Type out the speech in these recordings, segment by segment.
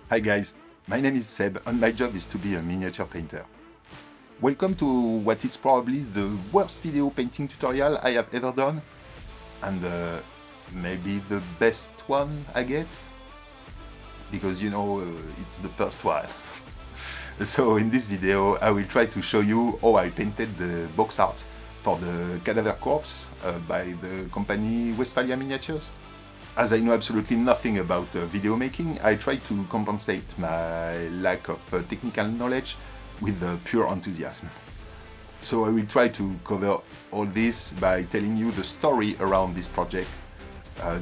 Hi guys, my name is Seb and my job is to be a miniature painter. Welcome to what is probably the worst video painting tutorial I have ever done, and maybe the best one, I guess, because it's the first one. So in this video I will try to show you how I painted the box art for the Cadaver Corps by the company Westfalia Miniatures. As I know absolutely nothing about video making, I try to compensate my lack of technical knowledge with pure enthusiasm. So I will try to cover all this by telling you the story around this project,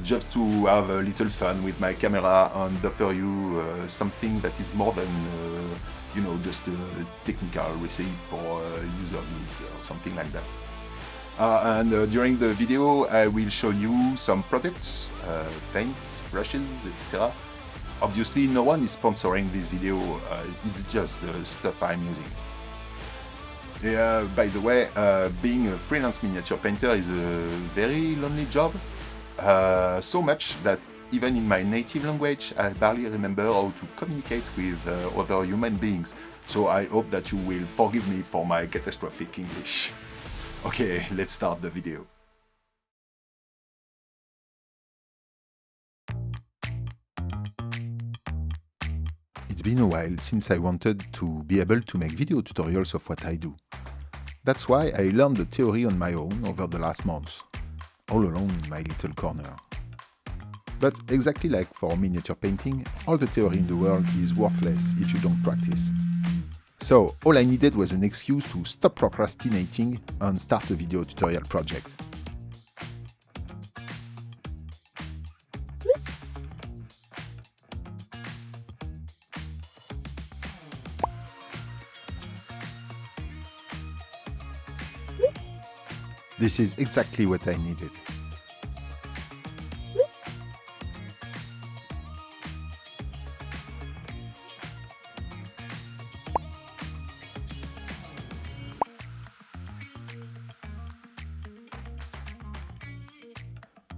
just to have a little fun with my camera and offer you something that is more than just a technical recipe for user needs or something like that. During the video I will show you some products, paints, brushes, etc. Obviously no one is sponsoring this video, it's just the stuff I'm using. By the way, being a freelance miniature painter is a very lonely job, so much that even in my native language I barely remember how to communicate with other human beings, so I hope that you will forgive me for my catastrophic English. Okay, let's start the video. It's been a while since I wanted to be able to make video tutorials of what I do. That's why I learned the theory on my own over the last months, all alone in my little corner. But exactly like for miniature painting, all the theory in the world is worthless if you don't practice. So all I needed was an excuse to stop procrastinating and start a video tutorial project. This is exactly what I needed.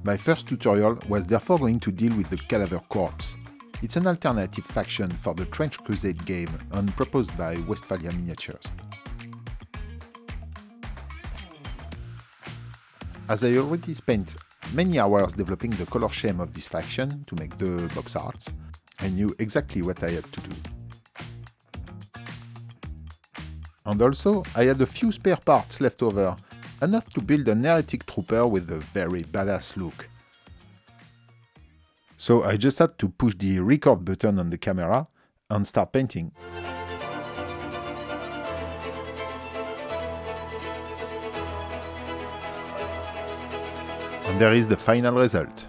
My first tutorial was therefore going to deal with the Cadaver Corps. It's an alternative faction for the Trench Crusade game and proposed by Westfalia Miniatures. As I already spent many hours developing the color scheme of this faction to make the box arts, I knew exactly what I had to do. And also, I had a few spare parts left over, enough to build an heretic trooper with a very badass look. So I just had to push the record button on the camera and start painting. And there is the final result.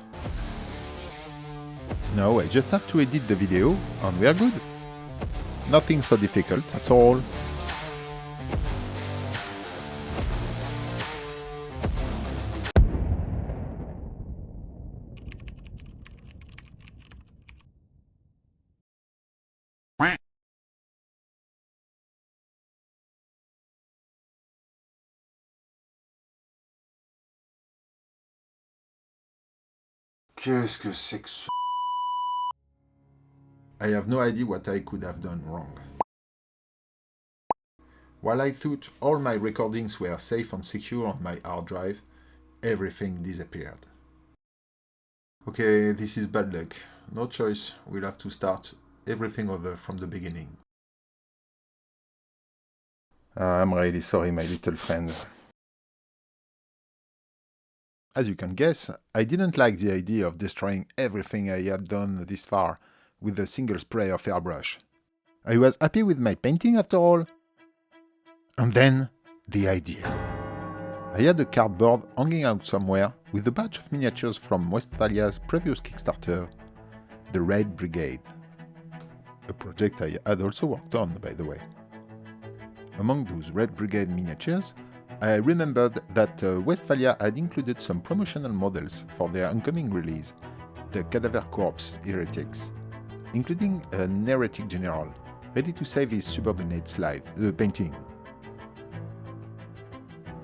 Now I just have to edit the video and we are good. Nothing so difficult at all. Qu'est-ce que c'est que ce... I have no idea what I could have done wrong. While I thought all my recordings were safe and secure on my hard drive, everything disappeared. Okay, this is bad luck. No choice, we'll have to start everything over from the beginning. I'm really sorry, my little friend. As you can guess, I didn't like the idea of destroying everything I had done this far with a single spray of airbrush. I was happy with my painting after all. And then, the idea. I had a cardboard hanging out somewhere with a batch of miniatures from Westphalia's previous Kickstarter, the Red Brigade. A project I had also worked on, by the way. Among those Red Brigade miniatures, I remembered that Westfalia had included some promotional models for their oncoming release, the Cadaver Corps Heretics, including an heretic general, ready to save his subordinates' life, painting.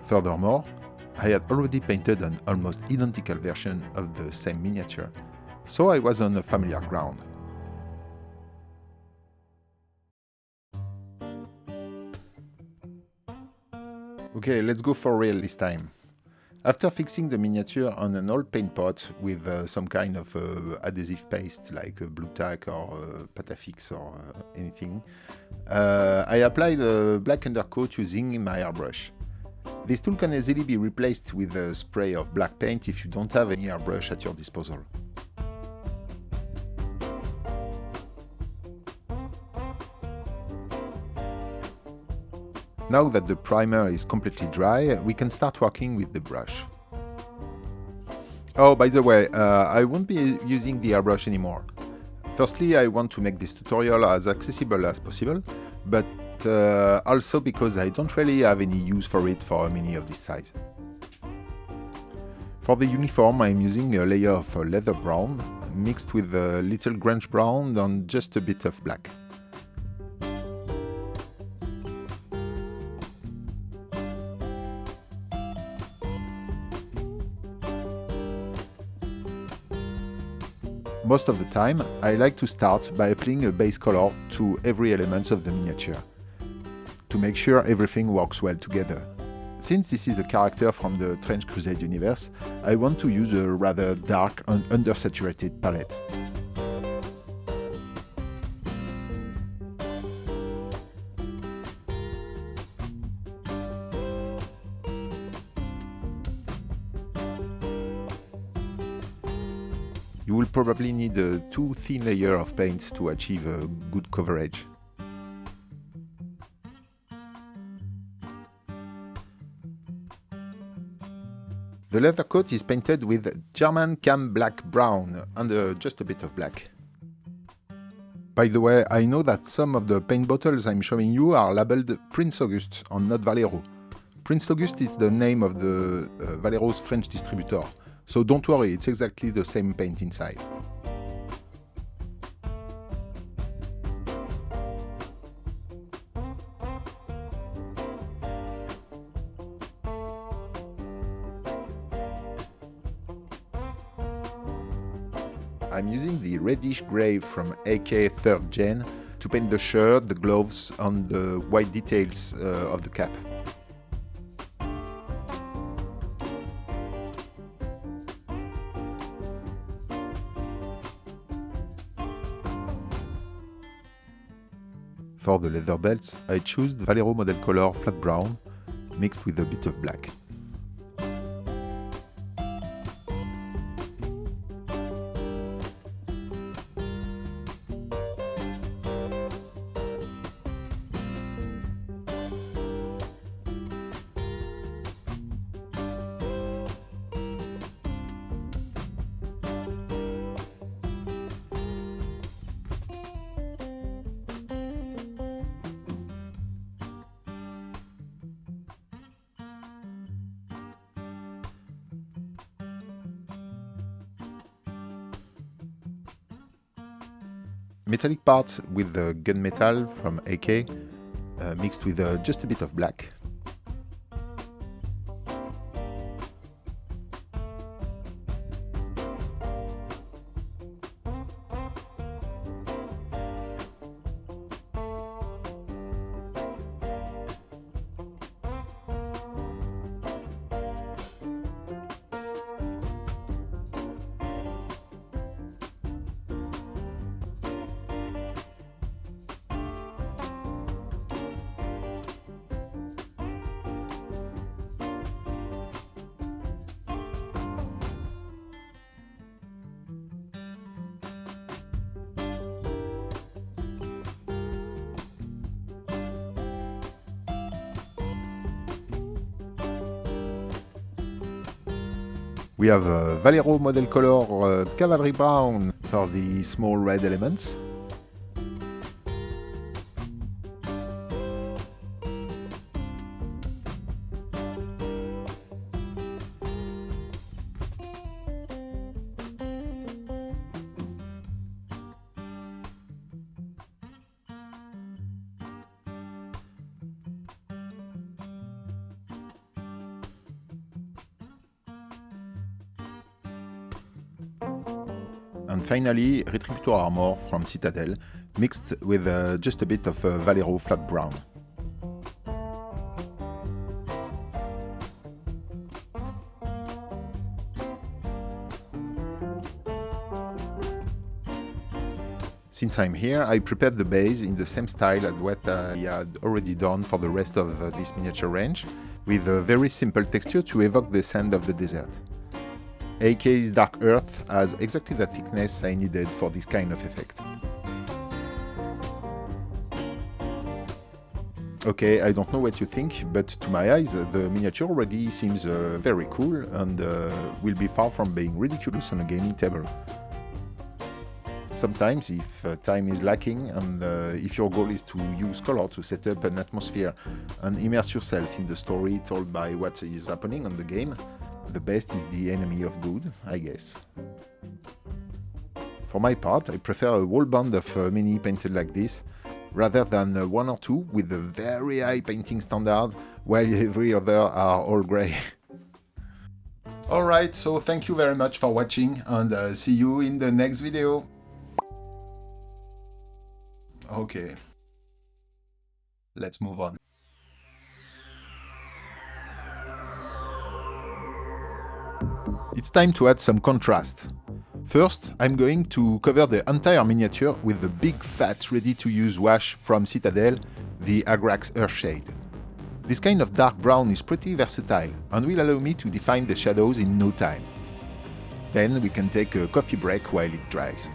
Furthermore, I had already painted an almost identical version of the same miniature, so I was on a familiar ground. Okay, let's go for real this time. After fixing the miniature on an old paint pot with some kind of adhesive paste like blue tack or Patafix or anything, I applied a black undercoat using my airbrush. This tool can easily be replaced with a spray of black paint if you don't have any airbrush at your disposal. Now that the primer is completely dry, we can start working with the brush. Oh, by the way, I won't be using the airbrush anymore. Firstly, I want to make this tutorial as accessible as possible, but also because I don't really have any use for it for a mini of this size. For the uniform, I'm using a layer of leather brown, mixed with a little grunge brown and just a bit of black. Most of the time, I like to start by applying a base color to every element of the miniature, to make sure everything works well together. Since this is a character from the Trench Crusade universe, I want to use a rather dark and undersaturated palette. You will probably need a too thin layer of paints to achieve a good coverage. The leather coat is painted with German Cam Black Brown and just a bit of black. By the way, I know that some of the paint bottles I'm showing you are labeled Prince Auguste and not Valero. Prince Auguste is the name of the Valero's French distributor. So don't worry, it's exactly the same paint inside. I'm using the reddish grey from AK 3rd Gen to paint the shirt, the gloves and the white details of the cap. For the leather belts, I chose the Valero Model Color Flat Brown, mixed with a bit of black. Metallic parts with the gunmetal from AK, mixed with just a bit of black. We have a Valero Model Color Cavalry Brown for the small red elements. And finally, Retributor Armor from Citadel, mixed with just a bit of Valero Flat Brown. Since I'm here, I prepared the base in the same style as what I had already done for the rest of this miniature range, with a very simple texture to evoke the sand of the desert. AK's Dark Earth has exactly the thickness I needed for this kind of effect. Okay, I don't know what you think, but to my eyes the miniature already seems very cool and will be far from being ridiculous on a gaming table. Sometimes, if time is lacking and if your goal is to use color to set up an atmosphere and immerse yourself in the story told by what is happening on the game, the best is the enemy of good, I guess. For my part, I prefer a whole band of mini painted like this, rather than one or two with a very high painting standard, while every other are all grey. Alright, so thank you very much for watching and see you in the next video. Okay, let's move on. It's time to add some contrast. First, I'm going to cover the entire miniature with the big fat ready-to-use wash from Citadel, the Agrax Earthshade. This kind of dark brown is pretty versatile and will allow me to define the shadows in no time. Then we can take a coffee break while it dries.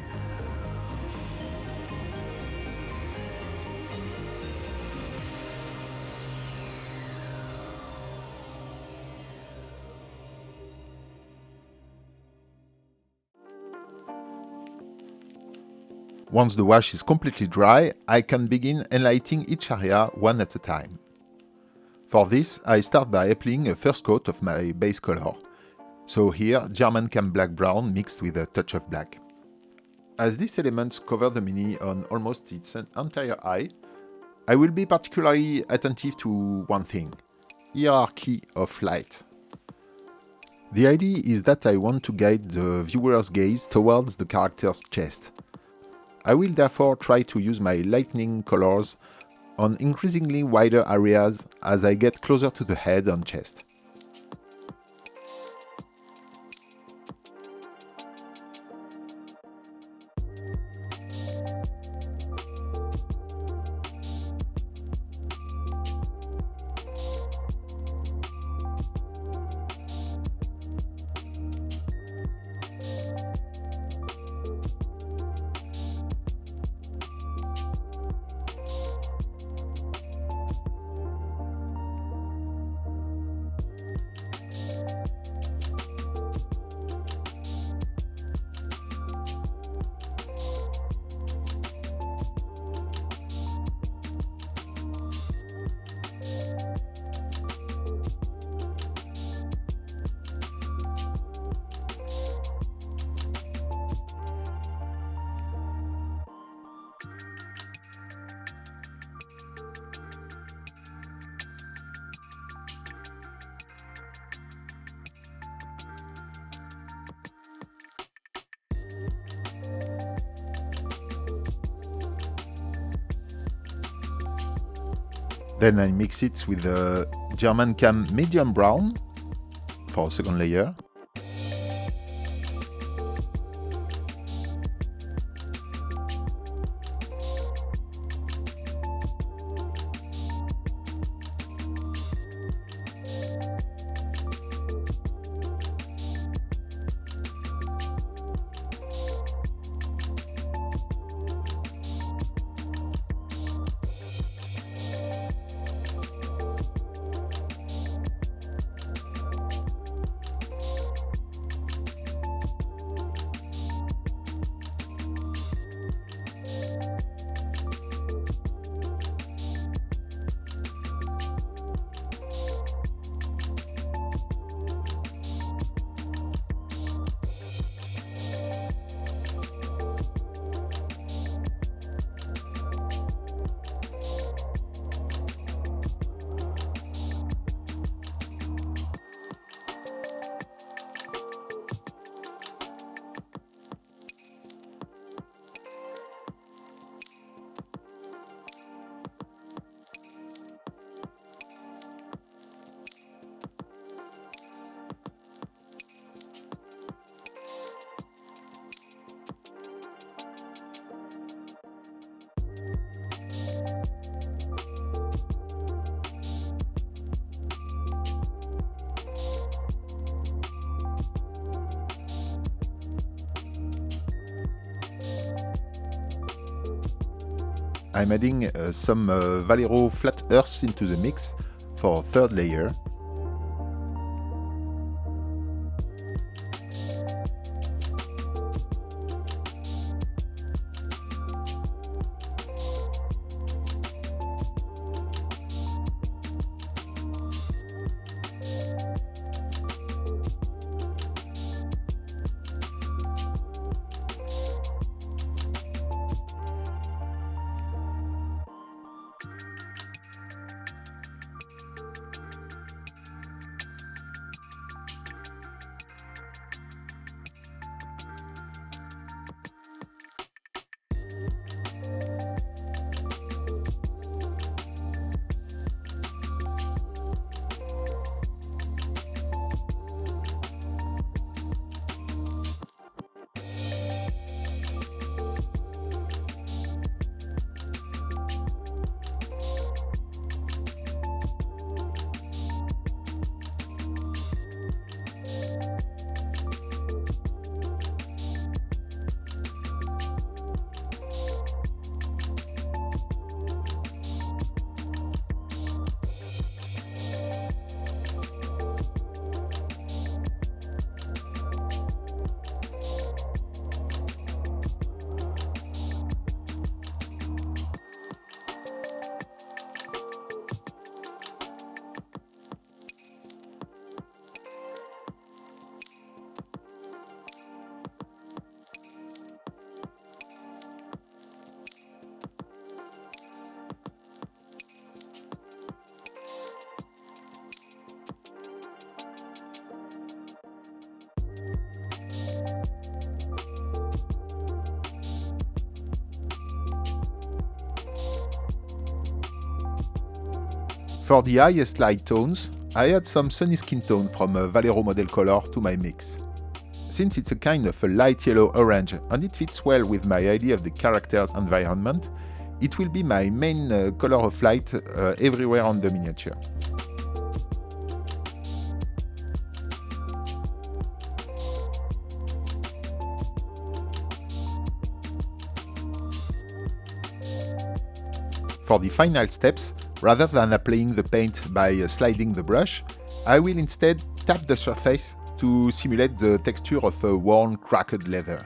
Once the wash is completely dry, I can begin enlightening each area one at a time. For this, I start by applying a first coat of my base color. So here, German Cam Black Brown mixed with a touch of black. As these elements cover the mini on almost its entire eye, I will be particularly attentive to one thing: hierarchy of light. The idea is that I want to guide the viewer's gaze towards the character's chest. I will therefore try to use my lightning colors on increasingly wider areas as I get closer to the head and chest. Then I mix it with the German Cam Medium Brown for a second layer. I'm adding some Valero flat earths into the mix for a third layer. For the highest light tones, I add some sunny skin tone from Valero Model Color to my mix. Since it's a kind of a light yellow orange and it fits well with my idea of the character's environment, it will be my main color of light everywhere on the miniature. For the final steps, rather than applying the paint by sliding the brush, I will instead tap the surface to simulate the texture of a worn, cracked leather.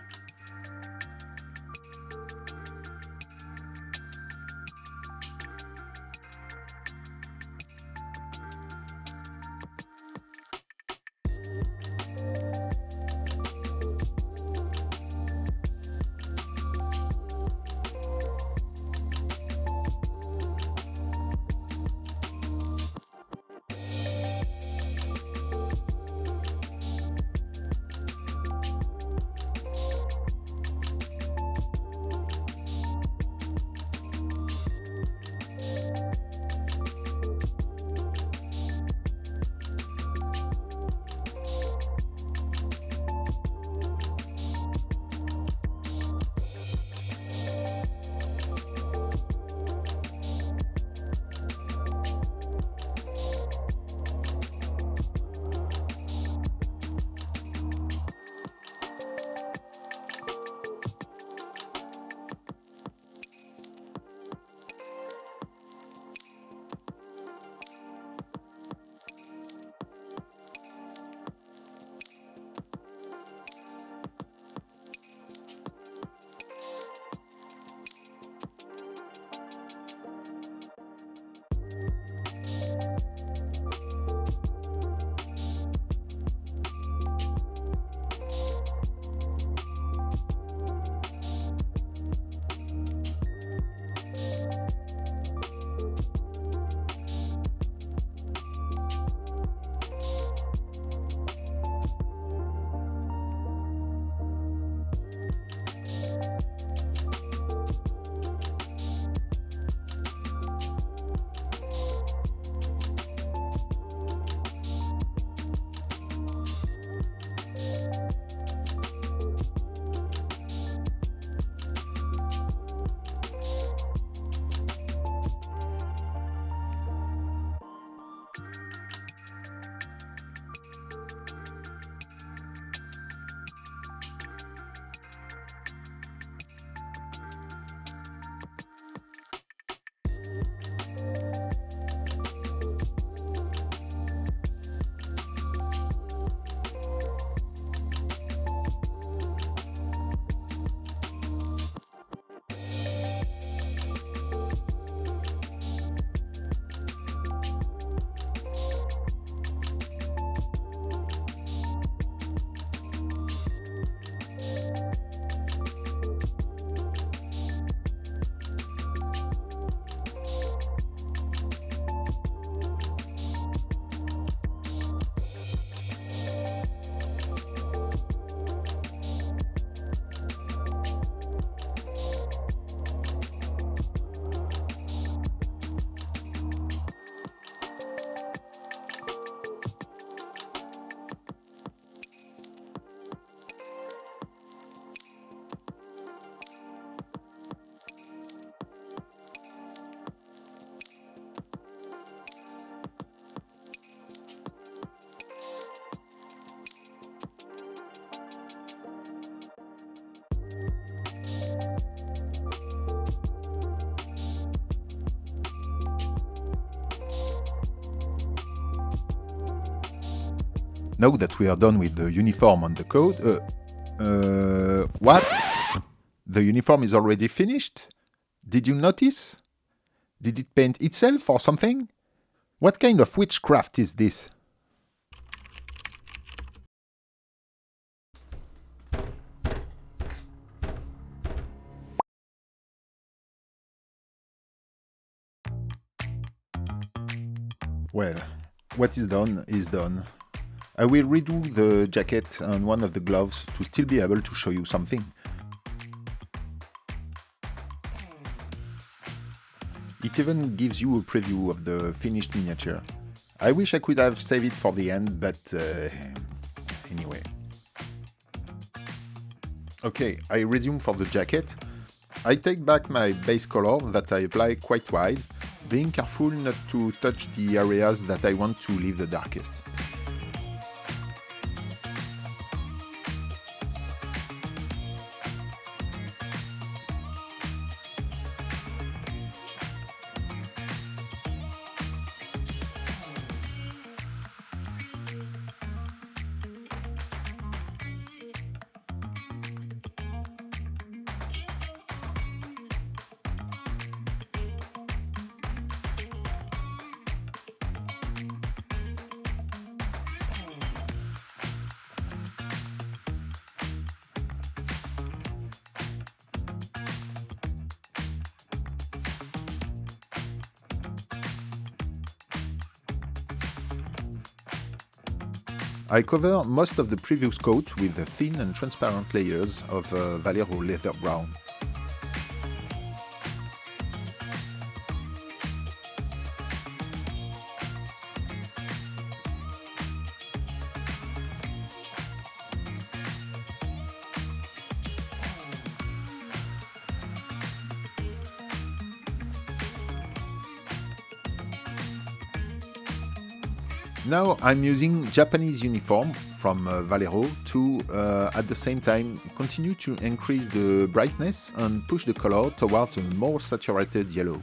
Now that we are done with the uniform and the coat... what? The uniform is already finished? Did you notice? Did it paint itself or something? What kind of witchcraft is this? Well, what is done is done. I will redo the jacket and one of the gloves to still be able to show you something. It even gives you a preview of the finished miniature. I wish I could have saved it for the end, but anyway. Okay, I resume for the jacket. I take back my base color that I apply quite wide, being careful not to touch the areas that I want to leave the darkest. I cover most of the previous coat with the thin and transparent layers of Valero leather brown. Now I'm using Japanese uniform from Valero to, at the same time, continue to increase the brightness and push the color towards a more saturated yellow.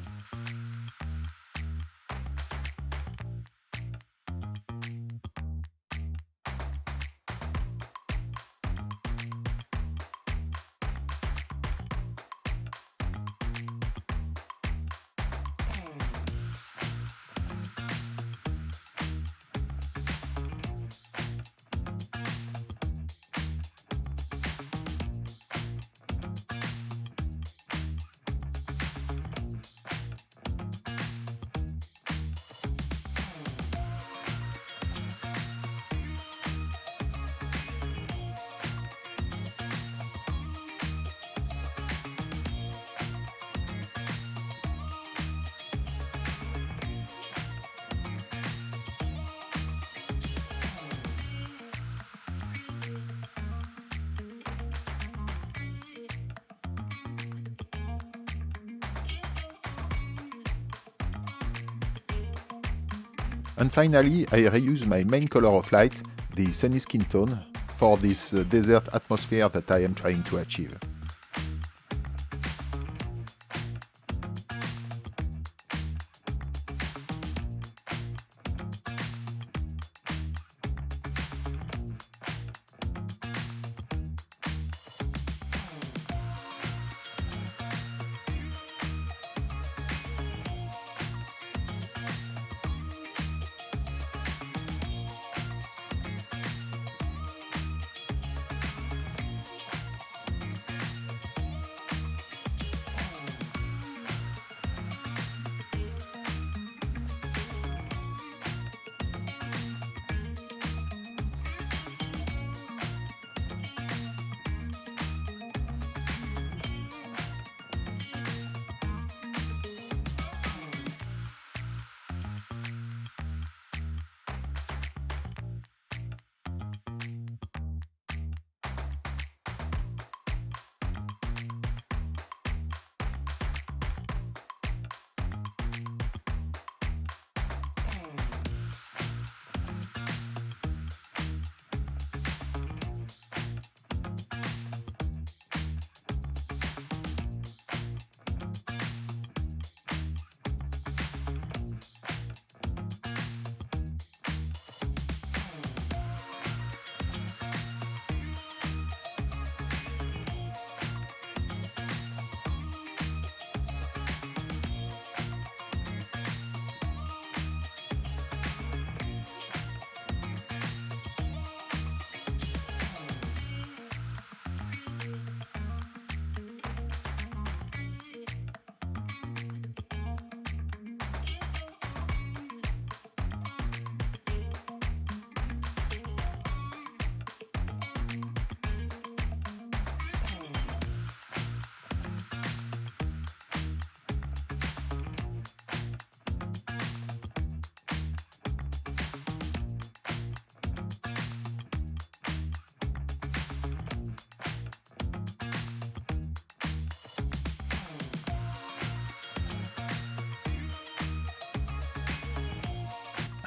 And finally, I reuse my main color of light, the sunny skin tone, for this desert atmosphere that I am trying to achieve.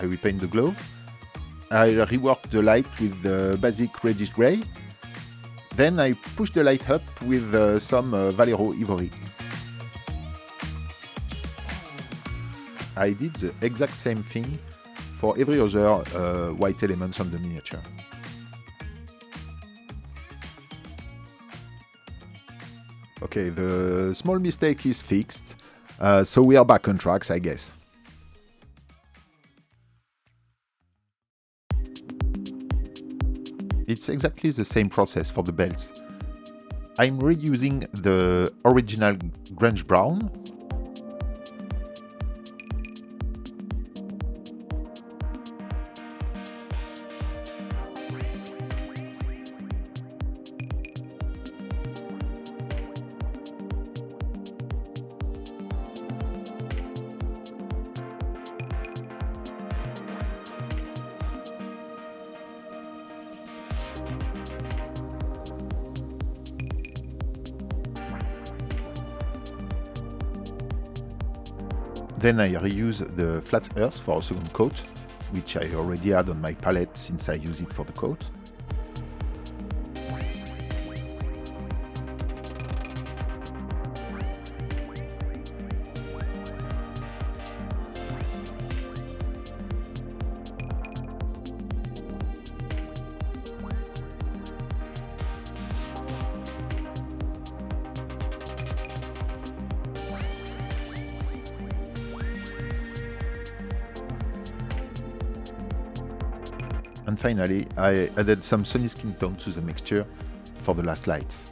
I repaint the glove. I rework the light with the basic reddish grey. Then I push the light up with some Valero ivory. I did the exact same thing for every other white elements on the miniature. Okay, the small mistake is fixed, so we are back on tracks, I guess. It's exactly the same process for the belts. I'm reusing the original grunge brown. Then I reuse the flat earth for a second coat, which I already had on my palette since I use it for the coat. And finally, I added some sunny skin tone to the mixture for the last lights.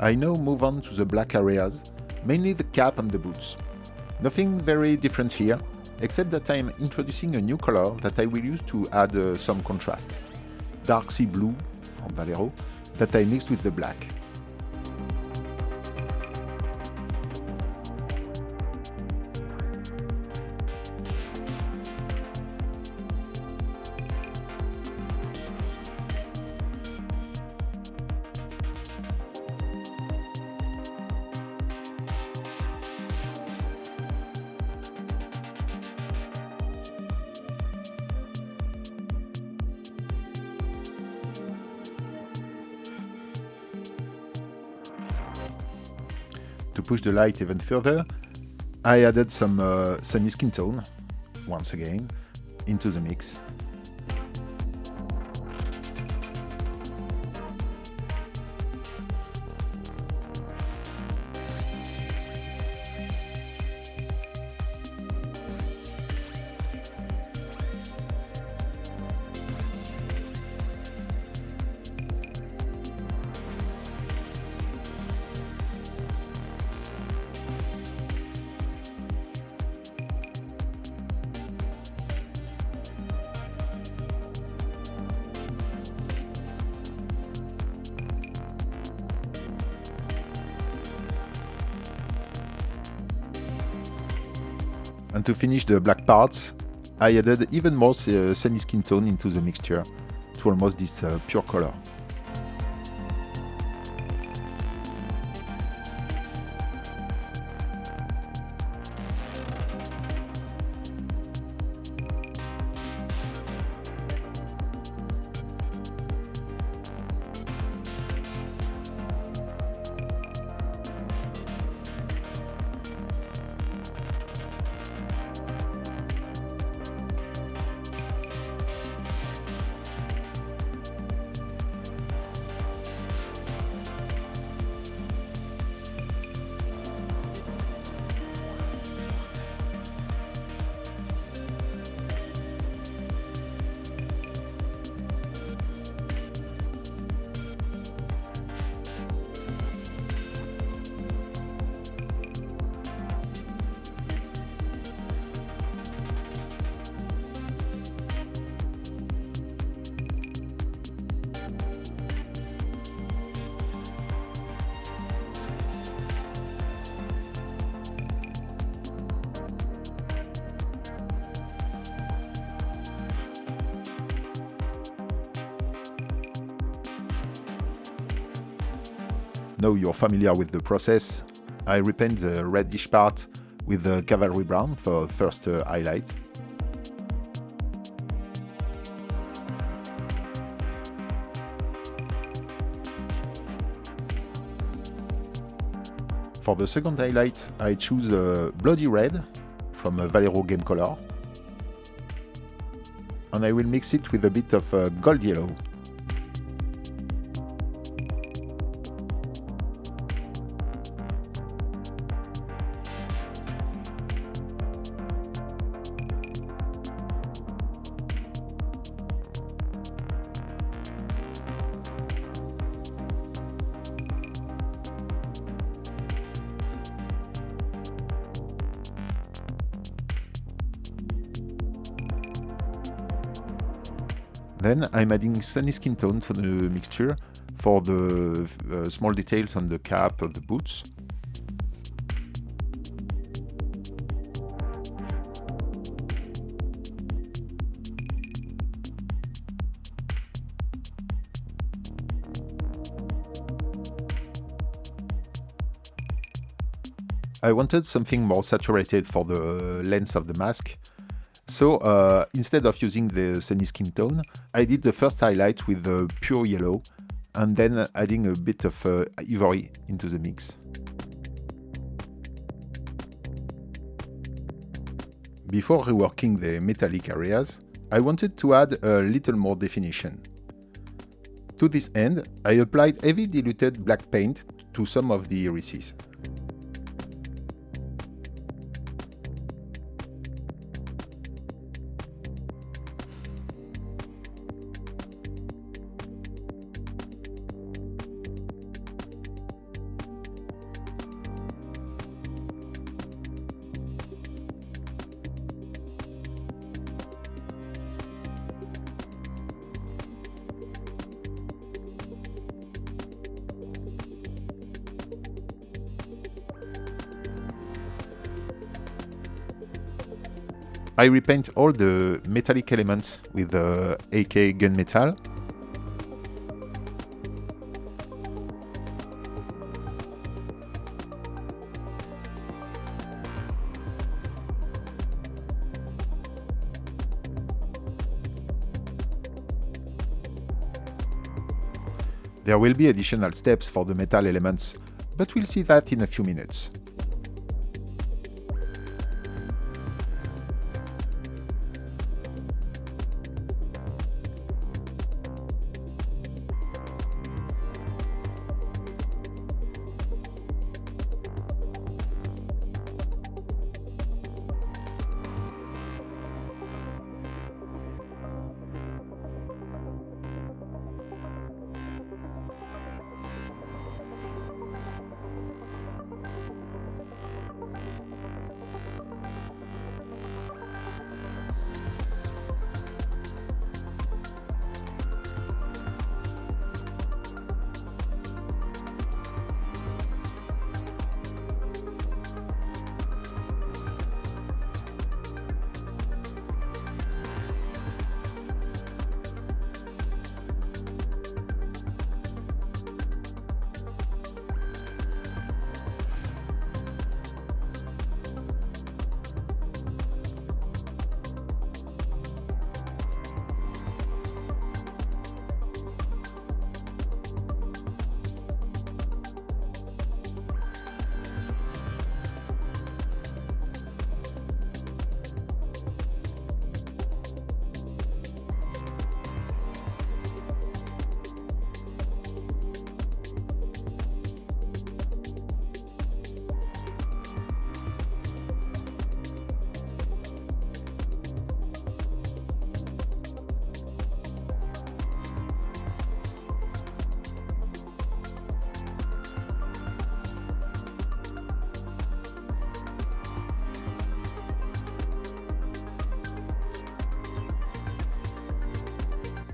I now move on to the black areas, mainly the cap and the boots. Nothing very different here, except that I am introducing a new color that I will use to add some contrast. Dark sea blue from Valero that I mixed with the black. To push the light even further, I added some sunny skin tone, once again, into the mix. And to finish the black parts, I added even more sunny skin tone into the mixture to almost this pure color. Now you're familiar with the process. I repaint the reddish part with the cavalry brown for first highlight. For the second highlight, I choose Bloody Red from Valero Game Color, and I will mix it with a bit of Gold Yellow. Then I'm adding sunny skin tone for the mixture for the small details on the cap of the boots. I wanted something more saturated for the length of the mask. So instead of using the sunny skin tone, I did the first highlight with the pure yellow and then adding a bit of ivory into the mix. Before reworking the metallic areas, I wanted to add a little more definition. To this end, I applied heavy diluted black paint to some of the irises. I repaint all the metallic elements with the AK gunmetal. There will be additional steps for the metal elements, but we'll see that in a few minutes.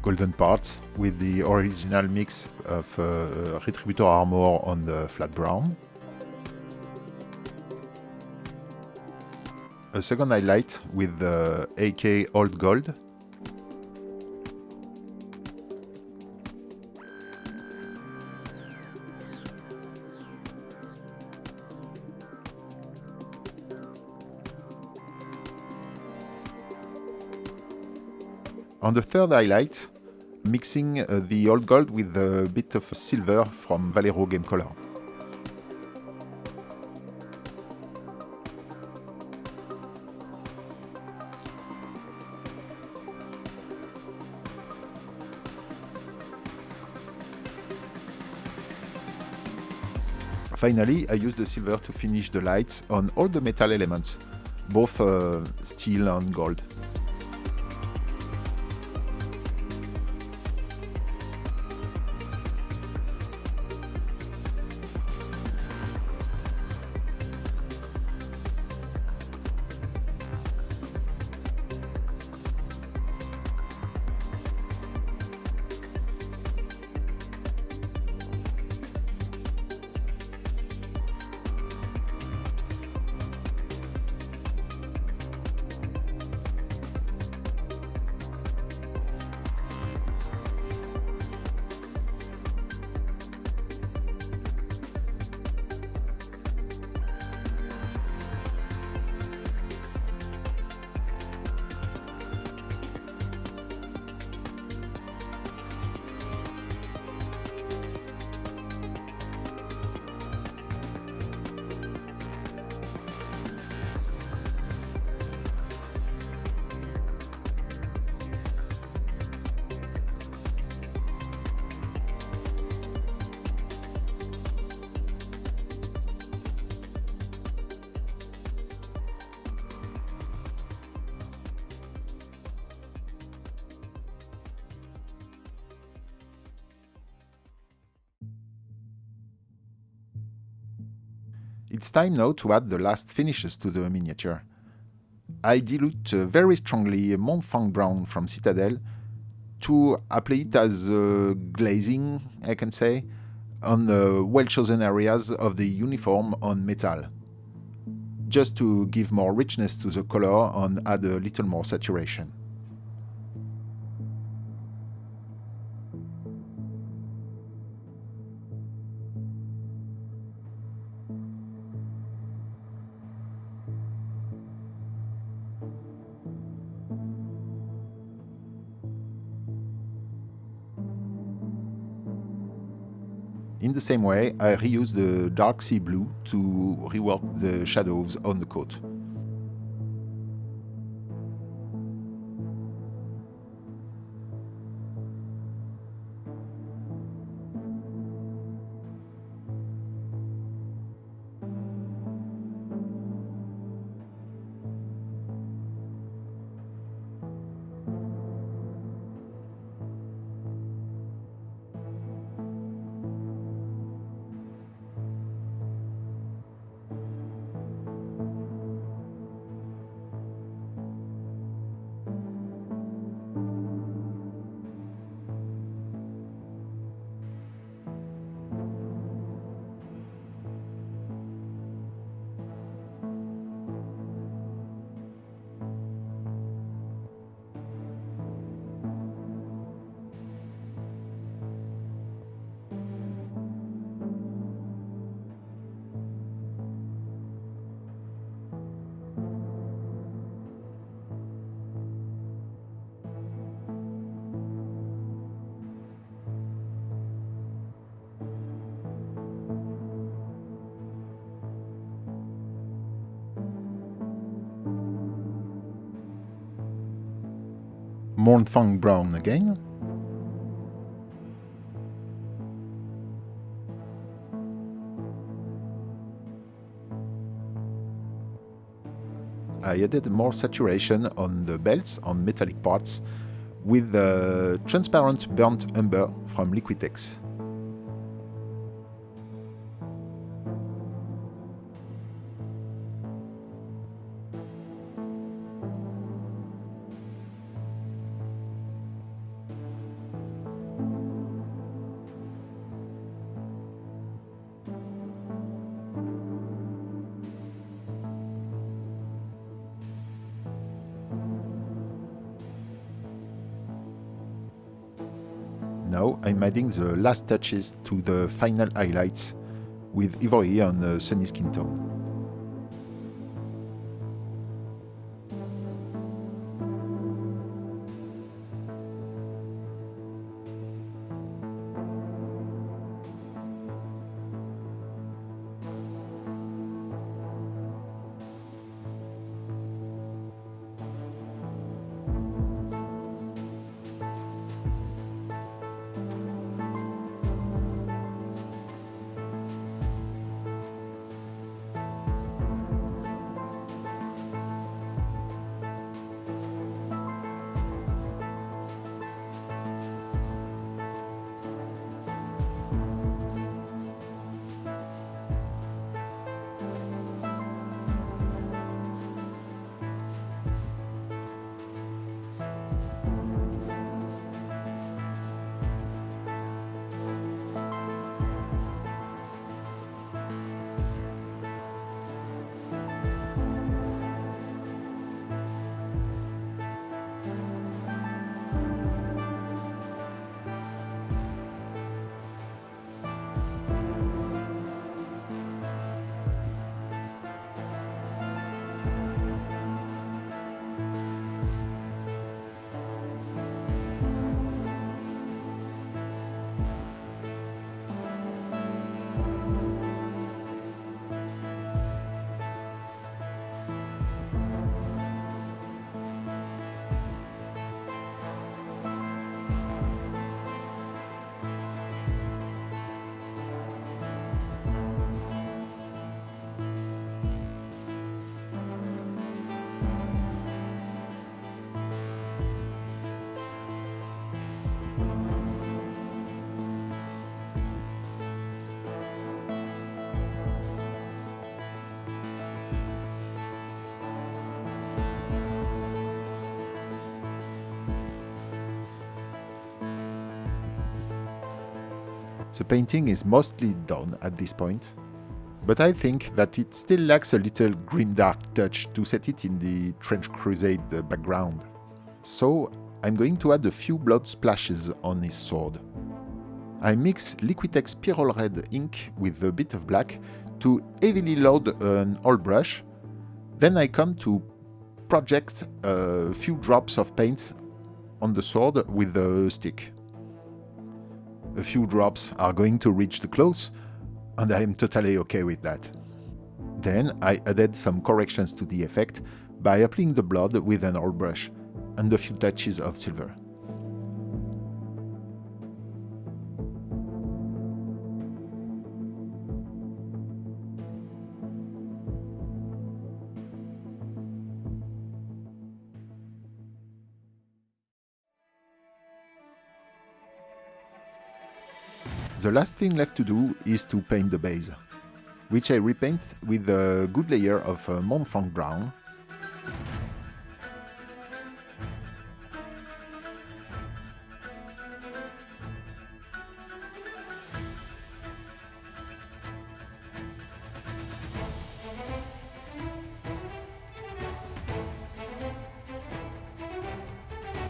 Golden parts with the original mix of Retributor armor on the flat brown. A second highlight with the AK Old Gold. On the third highlight, mixing the old gold with a bit of silver from Valero Game Color. Finally, I used the silver to finish the lights on all the metal elements, both steel and gold. It's time now to add the last finishes to the miniature. I dilute very strongly Montfang Brown from Citadel to apply it as glazing, I can say, on well-chosen areas of the uniform on metal, just to give more richness to the color and add a little more saturation. In the same way, I reuse the dark sea blue to rework the shadows on the coat. Montfang Brown again. I added more saturation on the belts on metallic parts with transparent burnt umber from Liquitex. Now I'm adding the last touches to the final highlights with ivory on a sunny skin tone. The painting is mostly done at this point, but I think that it still lacks a little grimdark touch to set it in the Trench Crusade background. So I'm going to add a few blood splashes on his sword. I mix Liquitex Pyrrole Red ink with a bit of black to heavily load an oil brush. Then I come to project a few drops of paint on the sword with a stick. A few drops are going to reach the clothes, and I am totally okay with that. Then I added some corrections to the effect by applying the blood with an oil brush and a few touches of silver. The last thing left to do is to paint the base, which I repaint with a good layer of Montfranc brown.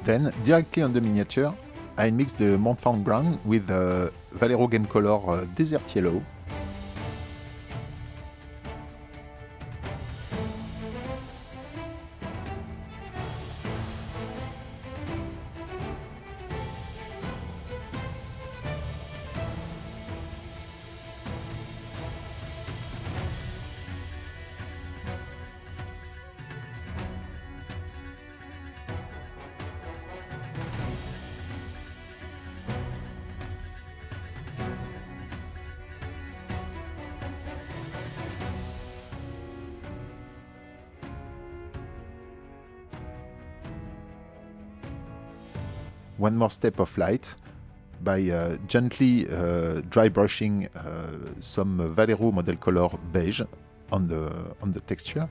Then, directly on the miniature, I mix the Montfranc brown with Valero Game Color Desert Yellow. One more step of light by gently dry brushing some Valero Model Color beige on the texture.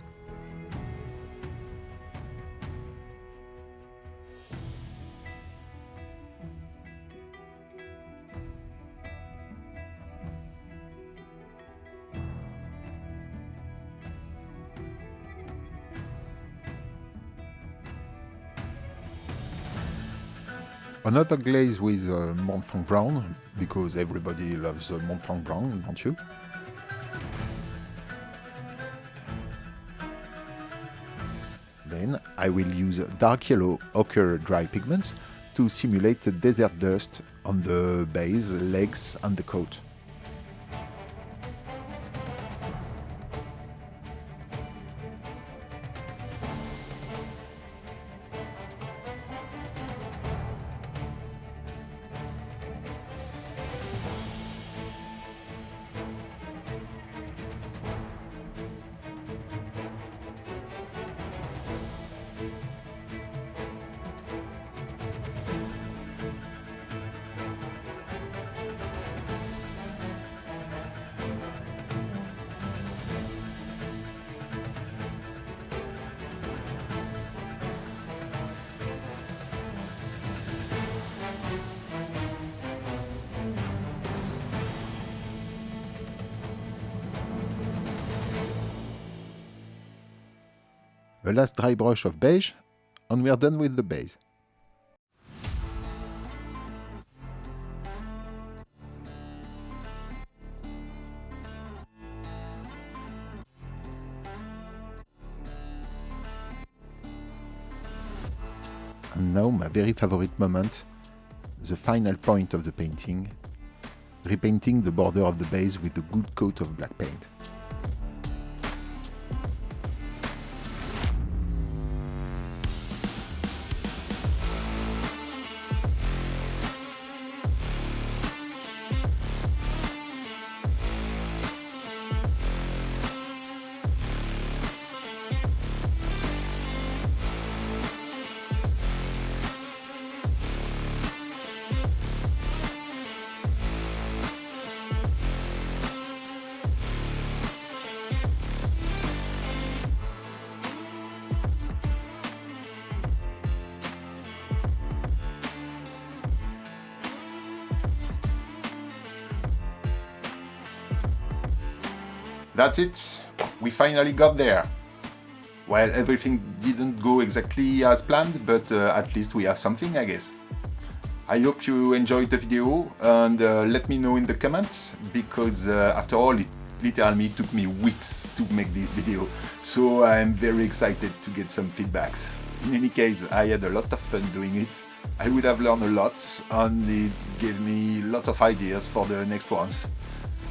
Another glaze with Montfranc brown, because everybody loves Montfranc brown, don't you? Then I will use dark yellow ochre dry pigments to simulate the desert dust on the base, legs and the coat. A last dry brush of beige, and we are done with the base. And now my very favorite moment, the final point of the painting, repainting the border of the base with a good coat of black paint. That's it, we finally got there. Well, everything didn't go exactly as planned, but at least we have something, I guess. I hope you enjoyed the video, and let me know in the comments, because after all, it literally took me weeks to make this video, so I'm very excited to get some feedbacks. In any case, I had a lot of fun doing it. I would have learned a lot, and it gave me a lot of ideas for the next ones.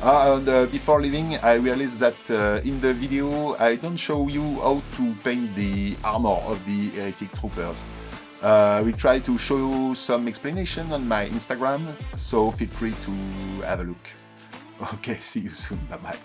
And before leaving, I realized that in the video I don't show you how to paint the armor of the heretic troopers. We try to show you some explanation on my Instagram, so feel free to have a look. Okay, see you soon, bye bye.